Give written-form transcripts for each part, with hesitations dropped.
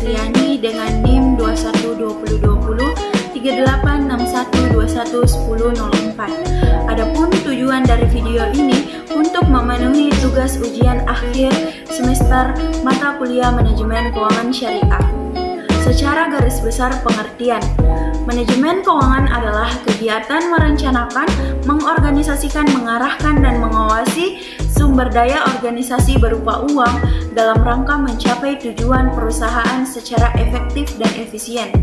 Asriani dengan NIM 2120203861211004. Adapun tujuan dari video ini untuk memenuhi tugas ujian akhir semester mata kuliah Manajemen Keuangan Syariah. Secara garis besar pengertian, manajemen keuangan adalah kegiatan merencanakan, mengorganisasikan, mengarahkan, dan mengawasi sumber daya organisasi berupa uang dalam rangka mencapai tujuan perusahaan secara efektif dan efisien.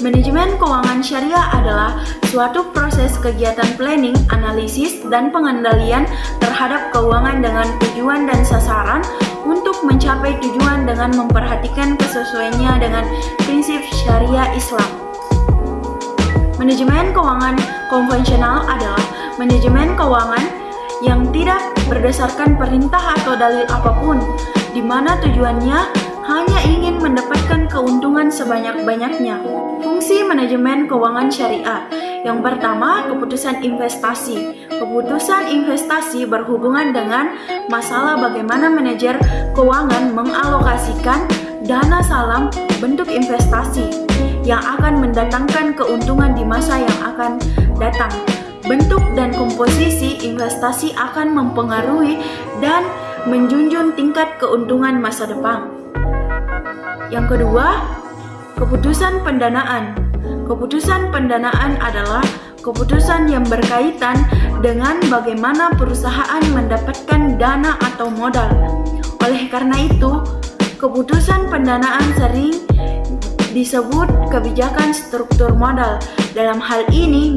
Manajemen keuangan syariah adalah suatu proses kegiatan planning, analisis, dan pengendalian terhadap keuangan dengan tujuan dan sasaran untuk mencapai tujuan dengan memperhatikan kesesuaiannya dengan prinsip syariah Islam. Manajemen keuangan konvensional adalah manajemen keuangan yang tidak berdasarkan perintah atau dalil apapun, di mana tujuannya hanya ingin mendapatkan keuntungan sebanyak-banyaknya. Fungsi manajemen keuangan syariah. Yang pertama, keputusan investasi. Keputusan investasi berhubungan dengan masalah bagaimana manajer keuangan mengalokasikan dana dalam bentuk investasi yang akan mendatangkan keuntungan di masa yang akan datang. Bentuk dan komposisi investasi akan mempengaruhi dan menjunjung tingkat keuntungan masa depan. Yang kedua, keputusan pendanaan. Keputusan pendanaan adalah keputusan yang berkaitan dengan bagaimana perusahaan mendapatkan dana atau modal. Oleh karena itu, keputusan pendanaan sering disebut kebijakan struktur modal. Dalam hal ini,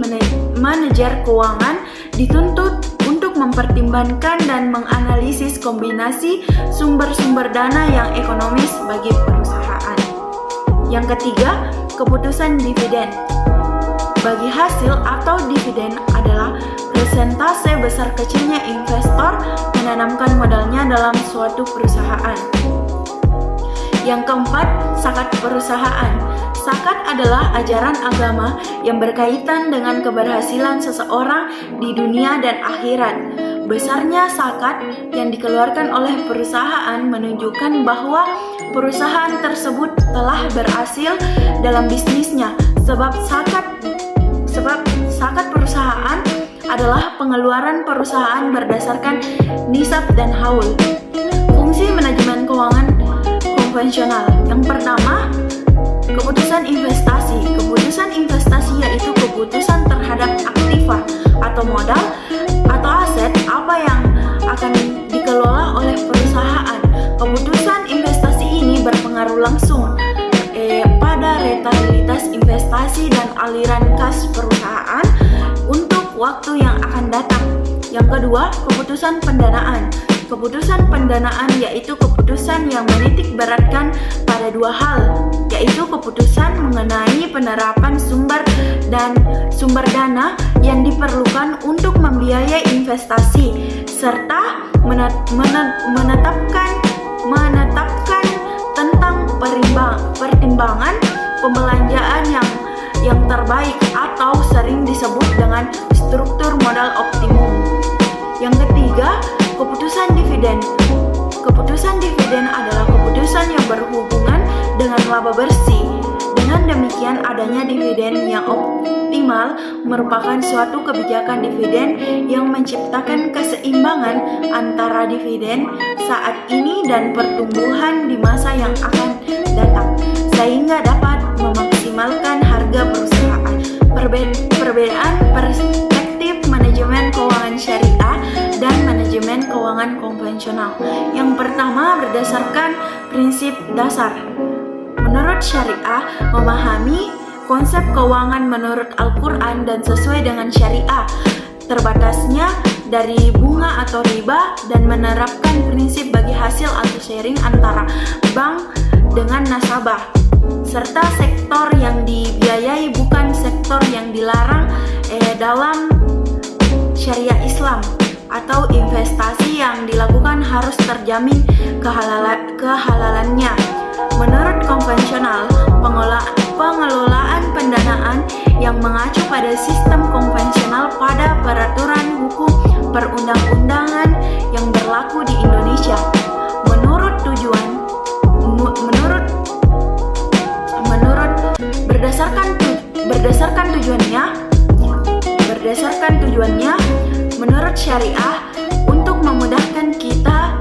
manajer keuangan dituntut untuk mempertimbangkan dan menganalisis kombinasi sumber-sumber dana yang ekonomis bagi perusahaan. Yang ketiga, keputusan dividen. Bagi hasil atau dividen adalah persentase besar kecilnya investor menanamkan modalnya dalam suatu perusahaan. Yang keempat, zakat perusahaan. Zakat adalah ajaran agama yang berkaitan dengan keberhasilan seseorang di dunia dan akhirat. Besarnya zakat yang dikeluarkan oleh perusahaan menunjukkan bahwa perusahaan tersebut telah berhasil dalam bisnisnya, sebab zakat perusahaan adalah pengeluaran perusahaan berdasarkan nisab dan haul. Fungsi manajemen keuangan konvensional. Yang pertama, keputusan investasi. Keputusan investasi yaitu keputusan terhadap aktiva atau modal atau aset apa yang akan dikelola oleh perusahaan. Keputusan investasi ini berpengaruh langsung pada rentabilitas investasi dan aliran kas perusahaan untuk waktu yang akan datang. Yang kedua, keputusan pendanaan. Keputusan pendanaan yaitu keputusan yang menitik beratkan pada dua hal, yaitu keputusan mengenai penerapan sumber dana yang diperlukan untuk membiayai investasi, serta menetapkan tentang pertimbangan pembelanjaan yang terbaik atau sering disebut dengan struktur modal optimum. Yang ketiga, keputusan dividen. Keputusan dividen adalah keputusan yang berhubungan dengan laba bersih. Dengan demikian, adanya dividen yang optimal merupakan suatu kebijakan dividen yang menciptakan keseimbangan antara dividen saat ini dan pertumbuhan di masa yang akan datang, sehingga dapat memaksimalkan harga perusahaan. Perbedaan perspektif manajemen keuangan syariah dan manajemen keuangan konvensional. Yang pertama, berdasarkan prinsip dasar. Menurut syariah, memahami konsep keuangan menurut Al-Quran dan sesuai dengan syariah, terbatasnya dari bunga atau riba, dan menerapkan prinsip bagi hasil atau sharing antara bank dengan nasabah, serta sektor yang dibiayai bukan sektor yang dilarang dalam syariah Islam, atau investasi yang dilakukan harus terjamin kehalalannya. Menurut konvensional, pengelolaan pendanaan yang mengacu pada sistem konvensional pada peraturan hukum perundang-undangan yang berlaku di Indonesia. Menurut tujuannya menurut syariah untuk memudahkan kita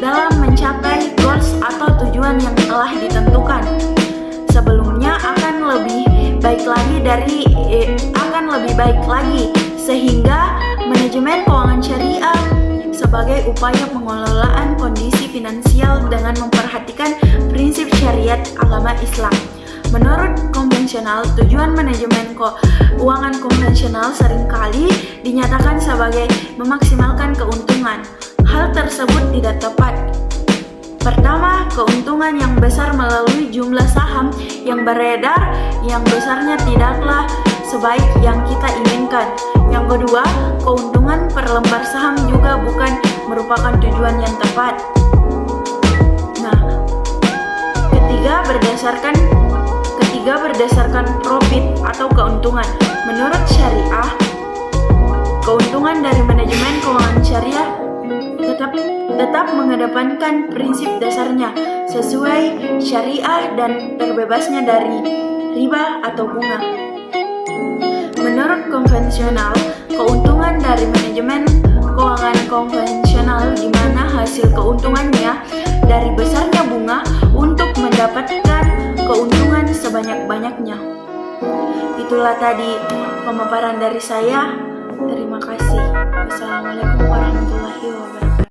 dalam mencapai goals atau tujuan yang telah ditentukan. Sebelumnya akan lebih baik lagi sehingga manajemen keuangan syariah sebagai upaya pengelolaan kondisi finansial dengan memperhatikan prinsip syariat agama Islam. Menurut konvensional, tujuan manajemen keuangan konvensional seringkali dinyatakan sebagai memaksimalkan keuntungan. Hal tersebut tidak tepat. Pertama, keuntungan yang besar melalui jumlah saham yang beredar yang besarnya tidaklah sebaik yang kita inginkan. Yang kedua, keuntungan per lembar saham juga bukan merupakan tujuan yang tepat. Nah, ketiga berdasarkan profit atau keuntungan. Menurut syariah, keuntungan dari manajemen keuangan syariah tetap mengedepankan prinsip dasarnya sesuai syariah dan terbebasnya dari riba atau bunga. Menurut konvensional, keuntungan dari manajemen keuangan konvensional di mana hasil keuntungannya dari besarnya bunga untuk mendapatkan keuntungan sebanyak-banyaknya. Itulah tadi pemaparan dari saya. Terima kasih. Wassalamualaikum warahmatullahi wabarakatuh.